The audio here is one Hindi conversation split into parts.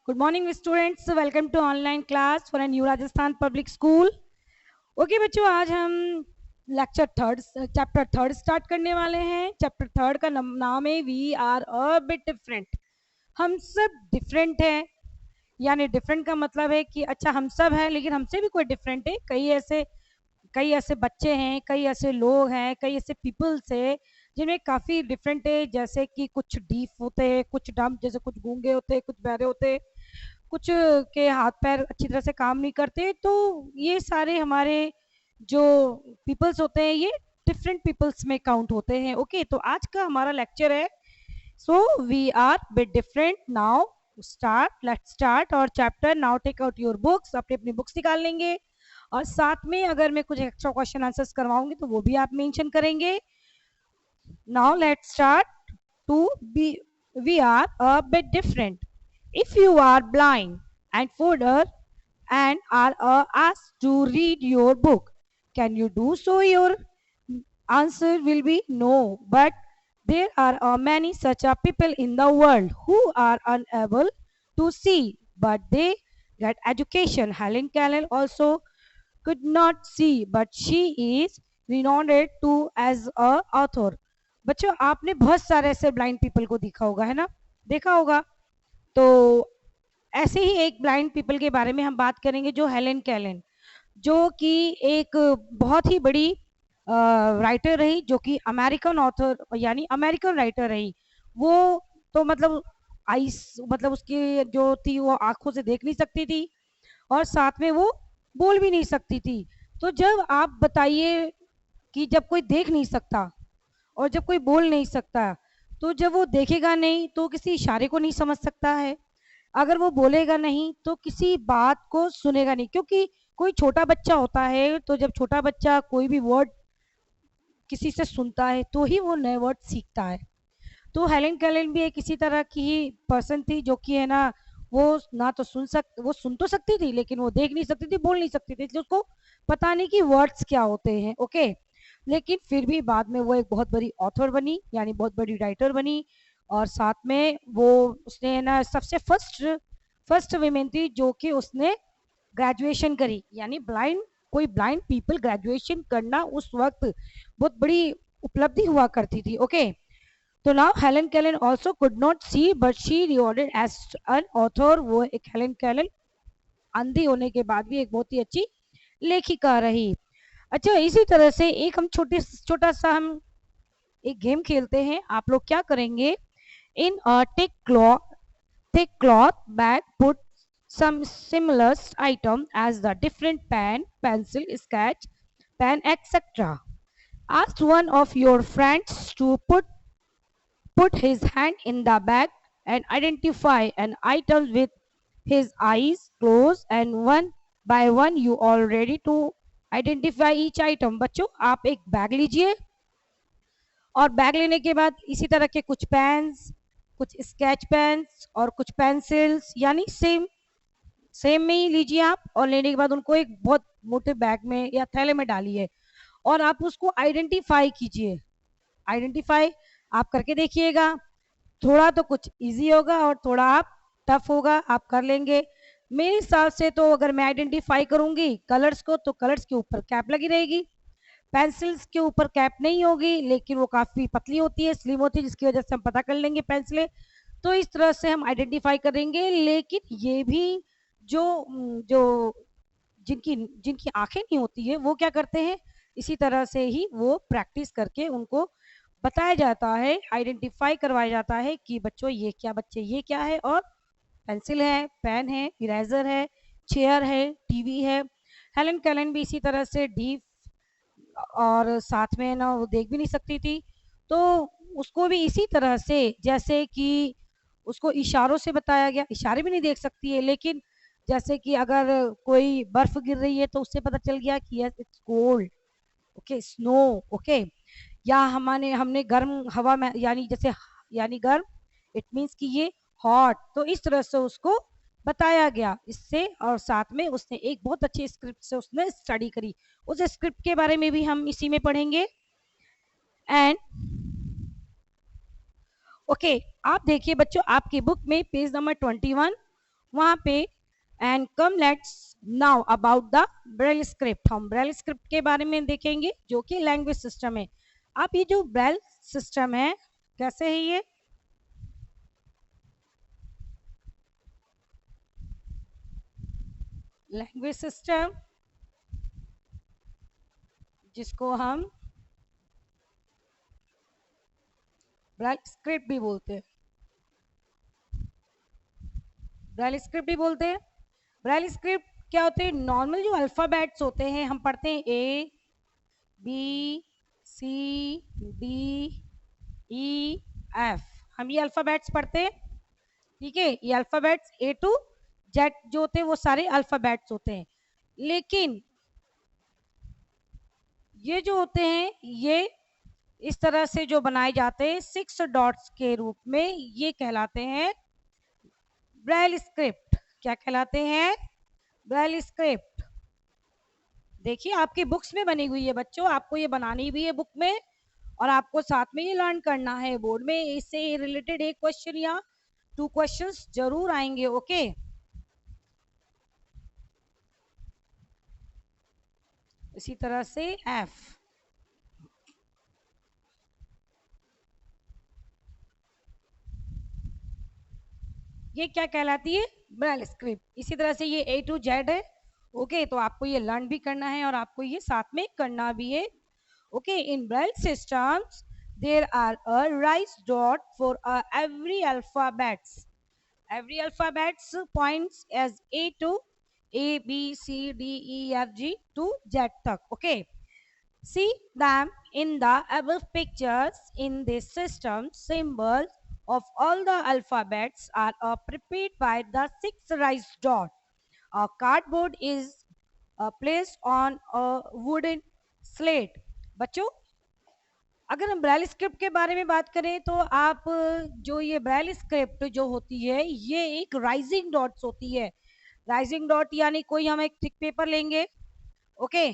Good morning, students. Welcome to online class for a New Rajasthan Public School. Okay बच्चों, आज हम चैप्टर थर्ड स्टार्ट करने वाले हैं. चैप्टर थर्ड का नाम है we are a bit different. हम सब डिफरेंट हैं. यानी डिफरेंट का मतलब है कि अच्छा हम सब हैं लेकिन हमसे भी कोई डिफरेंट है. कई ऐसे बच्चे हैं, कई ऐसे लोग हैं, कई ऐसे पीपल्स है जिनमें काफ़ी डिफरेंट है. जैसे कि कुछ डीफ होते हैं, कुछ डम्ब, जैसे कुछ गूंगे होते हैं, कुछ बहरे होते हैं, कुछ के हाथ पैर अच्छी तरह से काम नहीं करते. तो ये सारे हमारे जो पीपल्स होते हैं ये डिफरेंट पीपल्स में काउंट होते हैं. ओके, तो आज का हमारा लेक्चर है so we are bit different. Now let's start our chapter. Now take out your books. अपनी अपनी बुक्स निकाल लेंगे और साथ में अगर मैं कुछ एक्स्ट्रा क्वेश्चन आंसर्स करवाऊंगी तो वो भी आप मेंशन करेंगे. Now let's start. To be we are a bit different. If you are blind and fooder and are asked to read your book, can you do so? Your answer will be no. But there are many such people in the world who are unable to see, but they get education. Helen Keller also could not see, but she is renowned to as a author. बच्चों, आपने बहुत सारे ऐसे ब्लाइंड पीपल को देखा होगा, है ना? देखा होगा. तो ऐसे ही एक ब्लाइंड पीपल के बारे में हम बात करेंगे जो हेलेन कैलन, जो कि एक बहुत ही बड़ी राइटर रही, जो कि अमेरिकन ऑथर यानी अमेरिकन राइटर रही. वो तो मतलब आइस मतलब उसकी जो थी वो आंखों से देख नहीं सकती थी और साथ में वो बोल भी नहीं सकती थी. तो जब आप बताइए कि जब कोई देख नहीं सकता और जब कोई बोल नहीं सकता, तो जब वो देखेगा नहीं तो किसी इशारे को नहीं समझ सकता है. अगर वो बोलेगा नहीं तो किसी बात को सुनेगा नहीं. क्योंकि कोई छोटा बच्चा होता है तो जब छोटा बच्चा कोई भी वर्ड किसी से सुनता है तो ही वो नए वर्ड सीखता है. तो हेलेन केलन भी एक इसी तरह की ही पर्सन थी जो कि है ना, वो ना तो वो सुन तो सकती थी लेकिन वो देख नहीं सकती थी, बोल नहीं सकती थी, इसलिए उसको पता नहीं कि वर्ड्स क्या होते हैं. ओके, लेकिन फिर भी बाद में वो एक बहुत बड़ी ऑथर बनी, यानी बहुत बड़ी राइटर बनी. और साथ में वो उसने है ना सबसे फर्स्ट वीमेन थी जो कि उसने ग्रेजुएशन करी. यानी कोई ब्लाइंड पीपल ग्रेजुएशन करना उस वक्त बहुत बड़ी उपलब्धि हुआ करती थी. ओके, तो now Helen Keller also could not see but she rewarded as an author. वो एक हेलन केलन अंधी होने के बाद भी एक बहुत ही अच्छी लेखिका रही. अच्छा, इसी तरह से एक हम छोटा सा हम एक गेम खेलते हैं. आप लोग क्या करेंगे, इन thick cloth bag put some similar item as the different pen, pencil, sketch, pen, etc. Ask one of your friends to put his hand in the bag and identify an item with his eyes closed, and one by one you all ready to identify each item. बच्चों, आप एक बैग लीजिए और बैग लेने के बाद इसी तरह के कुछ पेन्स, कुछ स्केच पेन्स और कुछ पेंसिल्स, यानी सेम में ही लीजिए आप. और लेने के बाद उनको एक बहुत मोटे बैग में या थैले में डालिए और आप उसको आइडेंटिफाई कीजिए. आइडेंटिफाई आप करके देखिएगा. थोड़ा तो कुछ इजी होगा और थोड़ा आप टफ होगा, आप कर लेंगे. मेरे हिसाब से तो अगर मैं आइडेंटिफाई करूंगी कलर्स को तो कलर्स के ऊपर कैप लगी रहेगी, पेंसिल्स के ऊपर कैप नहीं होगी, लेकिन वो काफ़ी पतली होती है, स्लिम होती है, जिसकी वजह से हम पता कर लेंगे पेंसिलें. तो इस तरह से हम आइडेंटिफाई करेंगे. लेकिन ये भी जो जो जिनकी जिनकी आंखें नहीं होती है वो क्या करते हैं, इसी तरह से ही वो प्रैक्टिस करके उनको बताया जाता है, आइडेंटिफाई करवाया जाता है कि बच्चों ये क्या है. और पेंसिल है, पेन है, इरेजर है, चेयर है, टीवी है. हेलन केलन भी इसी तरह से डीफ और साथ में ना वो देख भी नहीं सकती थी. तो उसको भी इसी तरह से, जैसे कि उसको इशारों से बताया गया, इशारे भी नहीं देख सकती है, लेकिन जैसे कि अगर कोई बर्फ गिर रही है तो उससे पता चल गया कि yes it's cold, okay, snow. Okay, या हमने गर्म हवा में यानी जैसे यानी गर्म, इट मीन्स कि ये हॉट. तो इस तरह से उसको बताया गया इससे. और साथ में उसने एक बहुत अच्छी स्क्रिप्ट से उसने स्टडी करी. उस स्क्रिप्ट के बारे में भी हम इसी में पढ़ेंगे. एंड ओके, आप देखिए बच्चों, आपकी बुक में पेज नंबर 21 वहां पे। And come let's now about the Braille script. हम ब्रेल स्क्रिप्ट के बारे में देखेंगे जो कि लैंग्वेज सिस्टम है। अब ये जो ब्रेल सिस्टम है कैसे है ये, लैंग्वेज सिस्टम जिसको हम ब्रेल स्क्रिप्ट भी बोलते हैं, ब्रेल स्क्रिप्ट भी बोलते हैं। ब्रेल स्क्रिप्ट क्या होते हैं, नॉर्मल जो अल्फाबेट्स होते हैं हम पढ़ते हैं A B C D E F, हम ये अल्फाबेट्स पढ़ते हैं। ठीक है, ये अल्फाबेट्स ए टू जेड जो होते हैं वो सारे अल्फाबेट्स होते हैं। लेकिन ये जो होते हैं ये इस तरह से जो बनाए जाते हैं 6 डॉट्स के रूप में, ये कहलाते हैं ब्रेल स्क्रिप्ट। क्या कहलाते हैं, ब्रेल स्क्रिप्ट। देखिए आपकी बुक्स में बनी हुई है बच्चों, आपको ये बनानी भी है बुक में और आपको साथ में ये लर्न करना है। बोर्ड में इससे रिलेटेड एक क्वेश्चन या 2 क्वेश्चंस जरूर आएंगे। ओके, इसी तरह से एफ, ये क्या कहलाती है, ब्रेल स्क्रिप्ट। इसी तरह से ये ए टू जेड है। ओके, तो आपको ये लर्न भी करना है और आपको ये साथ में करना भी है। Okay, in Braille systems there are a rise dot for every alphabets. Every alphabets points as A to A B C D E F G to Z तक. Okay, see them in the above pictures. In this system, symbols of all the alphabets are prepared by the 6 raised dot. A cardboard is placed on a wooden slate. बच्चों, अगर हम ब्रेल स्क्रिप्ट के बारे में बात करें तो आप जो ये ब्रेल स्क्रिप्ट जो होती है ये एक राइजिंग डॉट्स होती है। राइजिंग डॉट यानी कोई हम एक थिक पेपर लेंगे। ओके,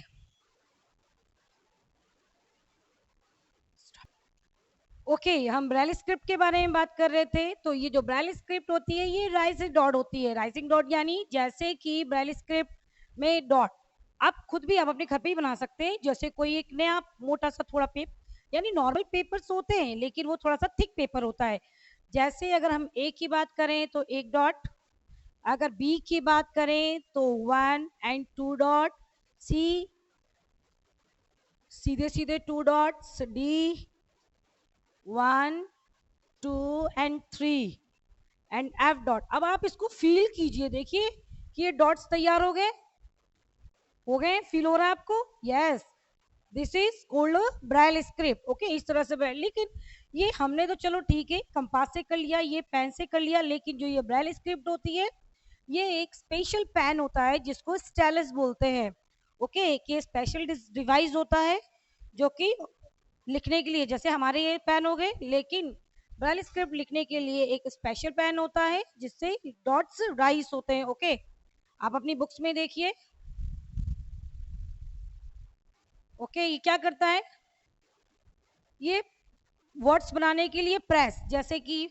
ओके, हम ब्रेल स्क्रिप्ट के बारे में बात कर रहे थे। तो ये जो ब्रेल स्क्रिप्ट होती है ये राइजिंग डॉट होती है। राइजिंग डॉट यानी जैसे कि ब्रेल स्क्रिप्ट में डॉट आप खुद भी आप अपने घर पे ही बना सकते हैं। जैसे कोई एक नया मोटा सा थोड़ा पेपर, यानी नॉर्मल पेपर्स होते हैं लेकिन वो थोड़ा सा थिक पेपर होता है। जैसे अगर हम ए की बात करें तो एक डॉट, अगर बी की बात करें तो 1 एंड 2 डॉट, सी सीधे सीधे 2 dots, D 1 2 and 3 and F dot. अब आप इसको फील कीजिए, देखिए कि ये डॉट्स तैयार हो गए, फील हो रहा है आपको? Yes, this is called Braille script. Okay, इस तरह से ब्रेल, लेकिन ये हमने तो चलो ठीक है कंपास से कर लिया, ये पेन से कर लिया, लेकिन जो ये ब्रेल स्क्रिप्ट होती है ये एक स्पेशल पेन होता है जिसको स्टाइलस बोलते हैं। ओके, कि स्पेशल डिवाइस होता है जो कि लिखने के लिए, जैसे हमारे ये पेन हो गए, लेकिन ब्रेल स्क्रिप्ट लिखने के लिए एक स्पेशल पेन होता है जिससे डॉट्स राइज होते हैं। ओके, आप अपनी बुक्स में देखिए। ओके, ये क्या करता है, ये वर्ड्स बनाने के लिए प्रेस, जैसे कि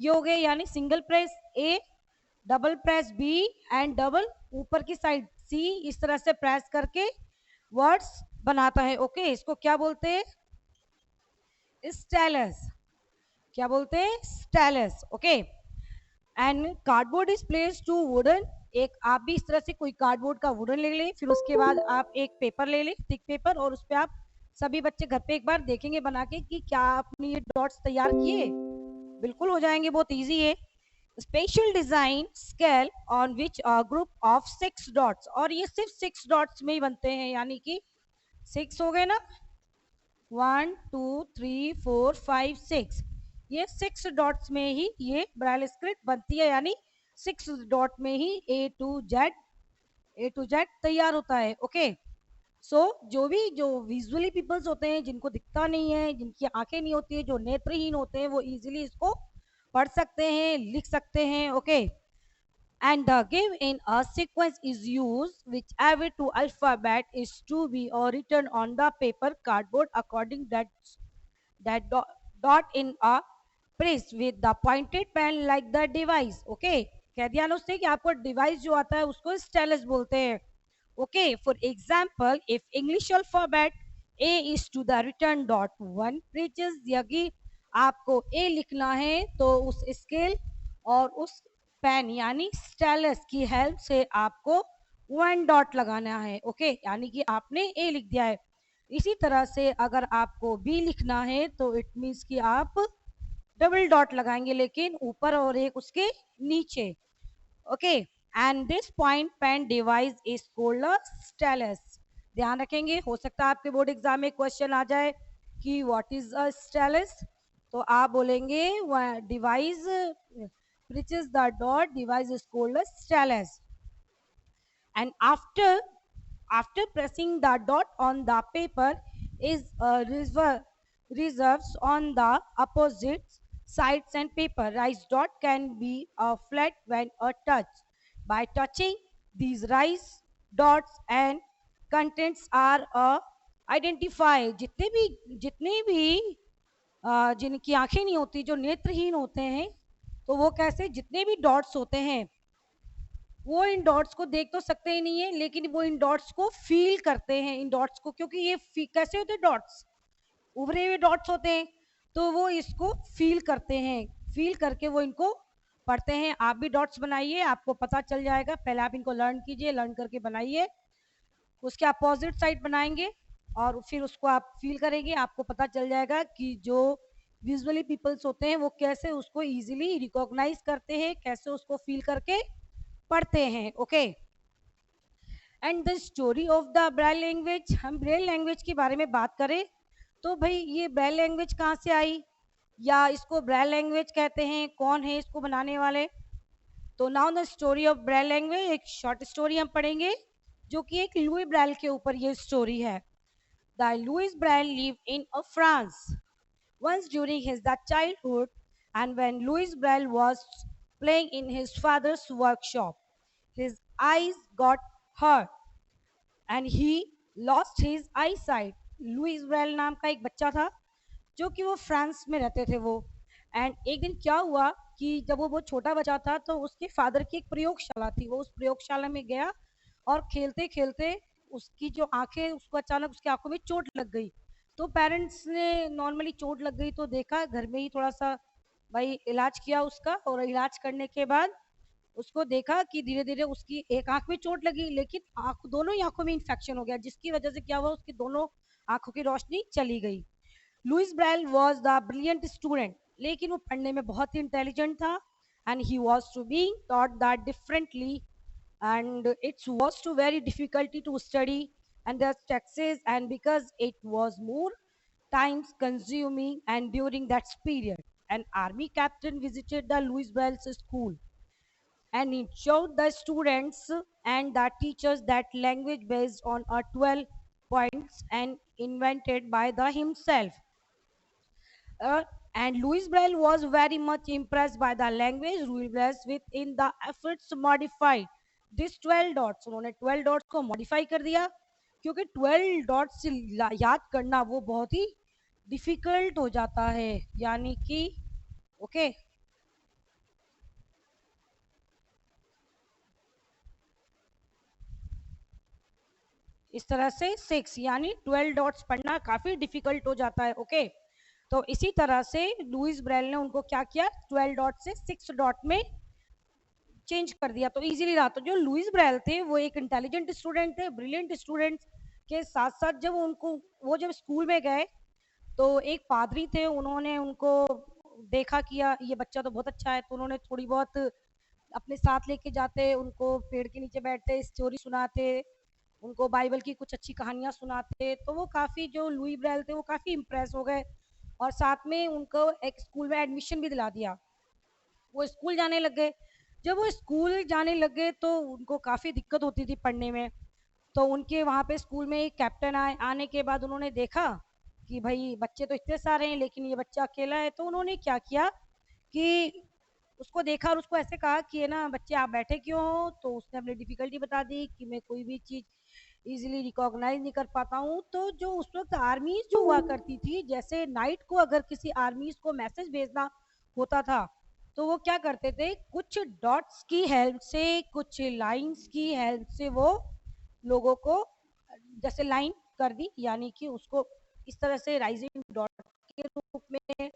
ये हो गए यानी single press A, double press B and double ऊपर की साइड सी, इस तरह से प्रेस करके वर्ड्स बनाता है। ओके, इसको क्या बोलते हैं, स्टाइलस। क्या बोलते हैं, stylus. Okay, and cardboard is place to wooden. एक आप भी इस तरह से कोई कार्डबोर्ड का वुडन ले लें, फिर उसके बाद आप एक पेपर ले लें, थिक पेपर, और उस पर आप सभी बच्चे घर पे एक बार देखेंगे बना के कि क्या आपने ये डॉट्स तैयार किए। बिल्कुल हो जाएंगे, बहुत इजी है। Special design scale on which group of 6 dots, और ये सिर्फ 6 डॉट्स में ही बनते हैं, यानी कि 6 हो गए ना, 1 2 3 4 5 6, ये 6 डॉट्स में ही ये ब्रेल स्क्रिप्ट बनती है, यानी 6 डॉट में ही ए टू जेड तैयार होता है। ओके, सो जो भी जो विजुअली पीपल्स होते हैं, जिनको दिखता नहीं है, जिनकी आंखें नहीं होती है, जो नेत्रहीन होते हैं, वो इजीली इसको पढ़ सकते हैं, लिख सकते हैं। Okay, and the give in a sequence is used whichever two alphabet is to be or written on the paper cardboard according that dot in a press with the pointed pen like the device. Okay, कह दिया ना उसने कि आपको डिवाइस जो आता है उसको स्टाइलस बोलते हैं. Okay, for example if English alphabet A is to the return dot one preaches, यदि आपको ए लिखना है तो उस स्केल और उस पेन यानी स्टाइलस की हेल्प से आपको वन डॉट लगाना है. ओके, यानी कि आपने ए लिख दिया है. इसी तरह से अगर आपको बी लिखना है तो इट मीन्स कि आप डबल डॉट लगाएंगे, लेकिन ऊपर और एक उसके नीचे. Okay, and this point pen device is called a stylus. ध्यान रखेंगे, हो सकता है आपके बोर्ड एग्जाम में क्वेश्चन आ जाए कि व्हाट इज अ स्टाइलस. तो आप बोलेंगे device which is the dot device is called a stylus. And after pressing the dot on the paper is reserves on the opposite sides and paper. Rise dot can be flat when a touch. By touching these rise dots and contents are identify. जितने भी जिनकी आंखें नहीं होती, जो नेत्रहीन होते हैं, तो वो कैसे जितने भी डॉट्स होते हैं वो इन डॉट्स को देख तो सकते ही नहीं है, लेकिन वो इन डॉट्स को फील करते हैं, इन डॉट्स को, क्योंकि ये कैसे होते हैं डॉट्स, उभरे हुए डॉट्स होते हैं, तो वो इसको फील करते हैं. फील करके वो इनको पढ़ते हैं. आप भी डॉट्स बनाइए, आपको पता चल जाएगा. पहले आप इनको लर्न कीजिए, लर्न करके बनाइए, उसके अपोजिट साइड बनाएंगे और फिर उसको आप फील करेंगे. आपको पता चल जाएगा कि जो विजुअली पीपल्स होते हैं वो कैसे उसको इजीली रिकॉग्नाइज करते हैं, कैसे उसको फील करके पढ़ते हैं. Okay, and the story of the Braille language. हम ब्रेल लैंग्वेज के बारे में बात करें तो भाई ये ब्रेल लैंग्वेज कहाँ से आई, या इसको ब्रेल लैंग्वेज कहते हैं, कौन है इसको बनाने वाले. तो now the story of Braille language, एक शॉर्ट स्टोरी हम पढ़ेंगे जो कि एक लुई ब्रेल के ऊपर ये स्टोरी है. The Louis Braille live in France once during his that childhood, and when Louis Braille was playing in his father's workshop, his eyes got hurt and he lost his eyesight. Louis Braille नाम का एक बच्चा था जो कि वो फ्रांस में रहते थे वो. एंड एक दिन क्या हुआ कि जब वो बहुत छोटा बच्चा था तो उसके फादर की एक प्रयोगशाला थी, वो उस प्रयोगशाला में गया और खेलते खेलते उसकी जो आंखें, उसको अचानक उसकी आंखों में चोट लग गई. तो पेरेंट्स ने नॉर्मली चोट लग गई तो देखा, घर में ही थोड़ा सा भाई इलाज किया उसका, और इलाज करने के बाद उसको देखा कि धीरे धीरे उसकी एक आंख में चोट लगी, लेकिन आंख दोनों ही आंखों में इन्फेक्शन हो गया, जिसकी वजह से क्या हुआ, उसकी दोनों आंखों की रोशनी चली गई. Louis Braille was the brilliant student, लेकिन वो पढ़ने में बहुत ही इंटेलिजेंट था. And he was to being taught that differently, and it was too very difficulty to study and the taxes, and because it was more times consuming, and during that period an army captain visited the Louis Braille's school and he showed the students and the teachers that language based on a 12 points and invented by the himself. uh, and Louis Braille was very much impressed by the language Louis Braille within the efforts modified this 12 dots. उन्होंने 12 dots को modify कर दिया, क्योंकि 12 dots याद करना वो बहुत ही डिफिकल्ट हो जाता है, यानी कि ओके इस तरह से 6 यानी 12 डॉट्स पढ़ना काफी डिफिकल्ट हो जाता है. ओके, तो इसी तरह से लुइस ब्रेल ने उनको क्या किया, 12 डॉट से 6 डॉट में चेंज कर दिया, तो इजीली रहा. तो जो लुइस ब्रेल थे वो एक इंटेलिजेंट स्टूडेंट थे, ब्रिलियंट स्टूडेंट के साथ साथ जब उनको वो जब स्कूल में गए तो एक पादरी थे, उन्होंने उनको देखा कि ये बच्चा तो बहुत अच्छा है, तो उन्होंने थोड़ी बहुत अपने साथ लेके जाते, उनको पेड़ के नीचे बैठते स्टोरी सुनाते, उनको बाइबल की कुछ अच्छी कहानियां सुनाते. तो वो काफ़ी, जो लुई ब्रेल थे वो काफ़ी इम्प्रेस हो गए और साथ में उनको एक स्कूल में एडमिशन भी दिला दिया. वो स्कूल जाने लग गए. जब वो स्कूल जाने लग गए तो उनको काफ़ी दिक्कत होती थी पढ़ने में. तो उनके वहाँ पे स्कूल में एक कैप्टन आने के बाद उन्होंने देखा कि भाई बच्चे तो इतने सारे हैं लेकिन ये बच्चा अकेला है. तो उन्होंने क्या किया कि उसको देखा और उसको ऐसे कहा कि है ना बच्चे आप बैठे क्यों हो. तो उसने अपनी डिफ़िकल्टी बता दी कि मैं कोई भी चीज़ इजीली रिकॉग्नाइज नहीं कर पाता हूँ. तो जो उस वक्त आर्मीज जो हुआ करती थी, जैसे नाइट को अगर किसी आर्मीज को मैसेज भेजना होता था तो वो क्या करते थे, कुछ डॉट्स की हेल्प से, कुछ लाइंस की हेल्प से वो लोगों को जैसे लाइन कर दी, यानी कि उसको इस तरह से राइजिंग डॉट के रूप में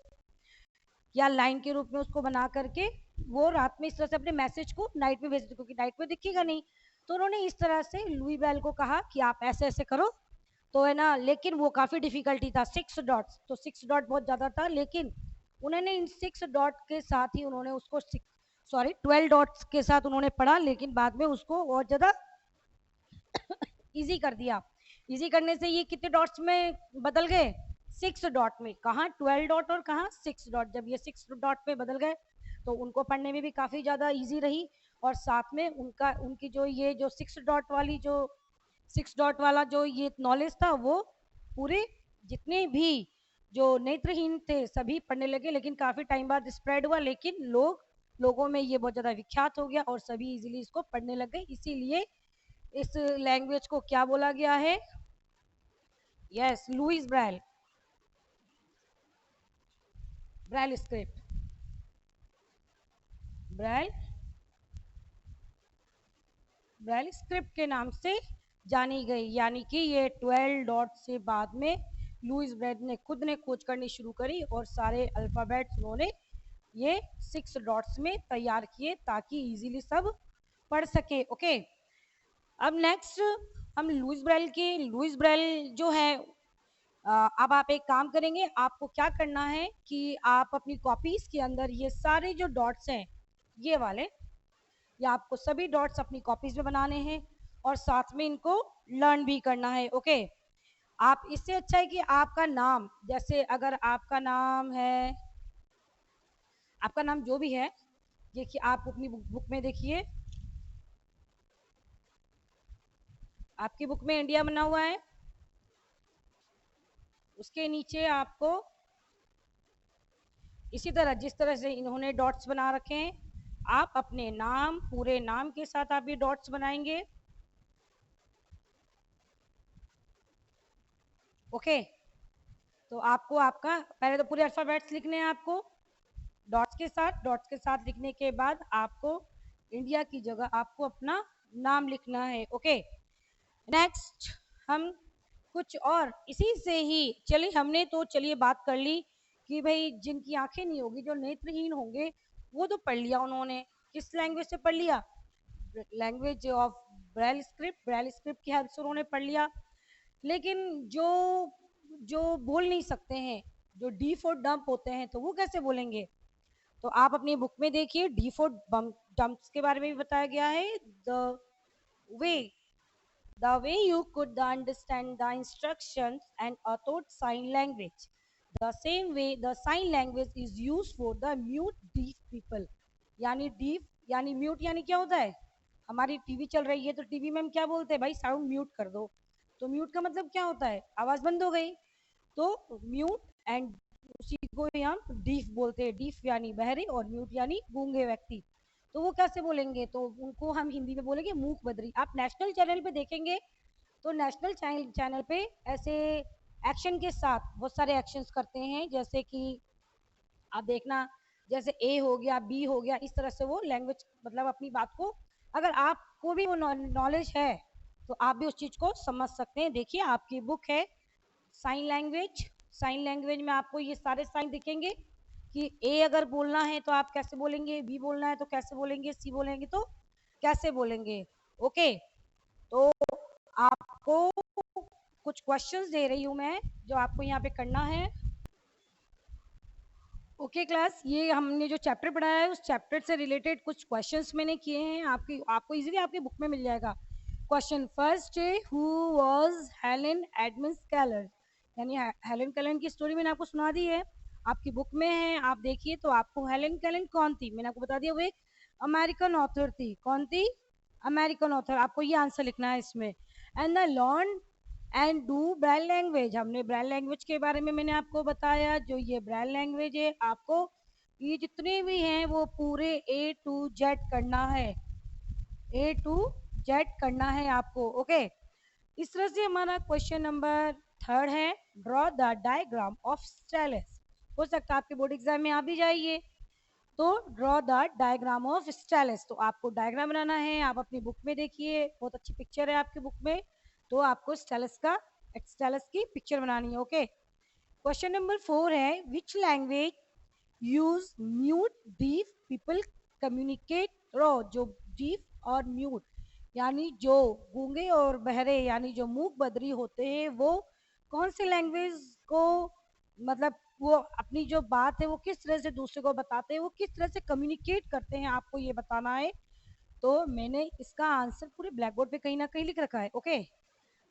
या लाइन के रूप में उसको बना करके वो रात में इस तरह से अपने मैसेज को नाइट में भेज देते, क्योंकि नाइट में दिखेगा नहीं। तो उन्होंने इस तरह से लुई ब्रेल को कहा कि आप ऐसे ऐसे करो, तो है ना, लेकिन वो काफी डिफिकल्टी था, 6 डॉट्स, तो 6 डॉट बहुत ज्यादा था, लेकिन उन्होंने इन 6 डॉट के साथ ही उन्होंने उसको 12 डॉट्स के साथ उन्होंने पढ़ा, लेकिन बाद में उसको और ज्यादा इजी कर दिया। इजी करने से ये कितने डॉट्स में बदल गए, 6 डॉट में। कहाँ 12 डॉट और कहाँ 6 डॉट, जब ये 6 डॉट में बदल गए तो उनको पढ़ने में भी काफी ज्यादा इजी रही, और साथ में उनका उनकी जो ये जो 6 डॉट वाली जो 6 डॉट वाला जो ये नॉलेज था वो पूरे जितने भी जो नेत्रहीन थे सभी पढ़ने लगे, लेकिन काफी टाइम बाद स्प्रेड हुआ, लेकिन लोगों में ये बहुत ज्यादा विख्यात हो गया और सभी इजीली इसको पढ़ने लग गए। इसीलिए इस लैंग्वेज को क्या बोला गया है, yes, Louis Braille, Braille script, Braille Braille script के नाम से जानी गई। यानी कि ये 12 डॉट से बाद में लुइस ब्रेल ने खुद ने खोज करनी शुरू करी और सारे अल्फाबेट्स उन्होंने ये 6 डॉट्स में तैयार किए ताकि इजीली सब पढ़ सके। ओके, अब नेक्स्ट हम लुइस ब्रेल जो है, अब आप एक काम करेंगे, आपको क्या करना है कि आप अपनी कॉपीज के अंदर ये सारे जो डॉट्स हैं ये वाले, या आपको सभी डॉट्स अपनी कॉपीज में बनाने हैं और साथ में इनको लर्न भी करना है। ओके, आप इससे अच्छा है कि आपका नाम, जैसे अगर आपका नाम जो भी है, देखिए आप अपनी बुक में देखिए, आपकी बुक में इंडिया बना हुआ है, उसके नीचे आपको इसी तरह जिस तरह से इन्होंने डॉट्स बना रखे हैं, आप अपने नाम, पूरे नाम के साथ आप ये डॉट्स बनाएंगे। ओके, तो आपको आपका पहले तो पूरे अल्फाबेट्स लिखने हैं आपको डॉट्स के साथ लिखने के बाद आपको इंडिया की जगह आपको अपना नाम लिखना है। ओके, नेक्स्ट हम कुछ और इसी से ही, चलिए हमने तो चलिए बात कर ली कि भाई जिनकी आंखें नहीं होगी, जो नेत्रहीन होंगे, वो तो पढ़ लिया उन्होंने, किस लैंग्वेज से पढ़ लिया, लैंग्वेज ऑफ ब्रेल स्क्रिप्ट की हेल्प से उन्होंने पढ़ लिया। लेकिन जो जो बोल नहीं सकते हैं, जो डी फॉर डम्प होते हैं, तो वो कैसे बोलेंगे, तो आप अपनी बुक में देखिए डी फॉर डम्प्स के बारे में भी बताया गया है। वे the way you could understand the instructions and authored sign language, the same way the sign language is used for the mute deaf people। यानी deaf यानी mute यानी क्या होता है, हमारी टीवी चल रही है तो टीवी में हम क्या बोलते हैं, भाई साउंड म्यूट कर दो, तो म्यूट का मतलब क्या होता है, आवाज बंद हो गई, तो म्यूट एंड उसी को हम डीफ बोलते हैं, डीफ यानी बहरे और म्यूट यानी गूंगे व्यक्ति। तो वो कैसे बोलेंगे, तो उनको हम हिंदी में बोलेंगे मूक बदरी। आप नेशनल चैनल पे देखेंगे तो नेशनल चैनल पे ऐसे एक्शन के साथ बहुत सारे एक्शंस करते हैं, जैसे कि आप देखना, जैसे ए हो गया, बी हो गया, इस तरह से वो लैंग्वेज मतलब अपनी बात को, अगर आपको भी वो नॉलेज है तो आप भी उस चीज को समझ सकते हैं। देखिए आपकी बुक है साइन लैंग्वेज, साइन लैंग्वेज में आपको ये सारे साइन दिखेंगे कि ए अगर बोलना है तो आप कैसे बोलेंगे, बी बोलना है तो कैसे बोलेंगे, सी बोलेंगे तो कैसे बोलेंगे। ओके, तो आपको कुछ क्वेश्चंस दे रही हूं मैं जो आपको यहाँ पे करना है। ओके क्लास, ये हमने जो चैप्टर पढ़ाया है उस चैप्टर से रिलेटेड कुछ क्वेश्चंस मैंने किए हैं, आपको इजीली आपकी बुक में मिल जाएगा। क्वेश्चन फर्स्ट है, who was Helen Edmunds Keller, यानी हेलेन केलर की स्टोरी मैंने आपको सुना दी है, आपकी बुक में है, आप देखिए। तो आपको हेलेन केलर कौन थी, मैंने आपको बता दिया, वो एक अमेरिकन ऑथर थी। कौन थी, अमेरिकन ऑथर। आपको ये आंसर लिखना है इसमें। And the learn and do Braille language, हमने ब्रेल लैंग्वेज के बारे में मैंने आपको बताया। जो ये ब्रेल लैंग्वेज है, आपको ये जितने भी हैं वो पूरे ए टू जेड करना है, ए टू जेड करना है आपको। ओके, इस तरह से हमारा क्वेश्चन नंबर 3 है, draw the diagram of stylus. हो सकता है आपके बोर्ड एग्जाम में आ भी जाइए। तो draw the diagram of stylus, तो आपको डायग्राम बनाना है। आप अपनी बुक में देखिए, बहुत अच्छी पिक्चर है आपकी बुक में, तो आपको स्टाइलस की पिक्चर बनानी है। ओके, क्वेश्चन नंबर 4 है, which language use mute deaf people communicate row, जो डीफ और म्यूट यानी जो गूंगे और बहरे यानी जो मूक बदरी होते हैं, वो कौन से लैंग्वेज को, मतलब वो अपनी जो बात है वो किस तरह से दूसरे को बताते हैं, वो किस तरह से कम्युनिकेट करते हैं, आपको ये बताना है। तो मैंने इसका आंसर पूरे ब्लैक बोर्ड पे कहीं ना कहीं लिख रखा है। ओके,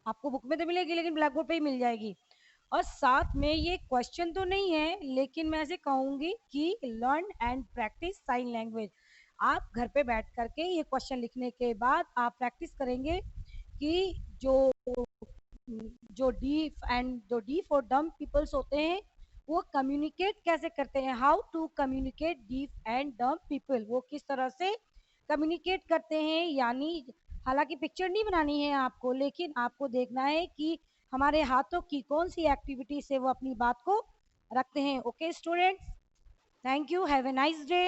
आपको बुक में तो मिलेगी लेकिन ब्लैक बोर्ड पे ही मिल जाएगी। और साथ में ये क्वेश्चन तो नहीं है, लेकिन मैं ऐसे कहूंगी कि learn and practise sign language. आप घर पे बैठ करके ये क्वेश्चन लिखने के बाद आप प्रैक्टिस करेंगे कि जो जो डीफ और डम पीपल्स होते हैं वो कम्युनिकेट कैसे करते हैं, how to communicate deaf and dumb people, वो किस तरह से कम्युनिकेट करते हैं। यानी हालांकि पिक्चर नहीं बनानी है आपको, लेकिन आपको देखना है कि हमारे हाथों की कौन सी एक्टिविटी से वो अपनी बात को रखते हैं। Okay students, thank you, have a nice day.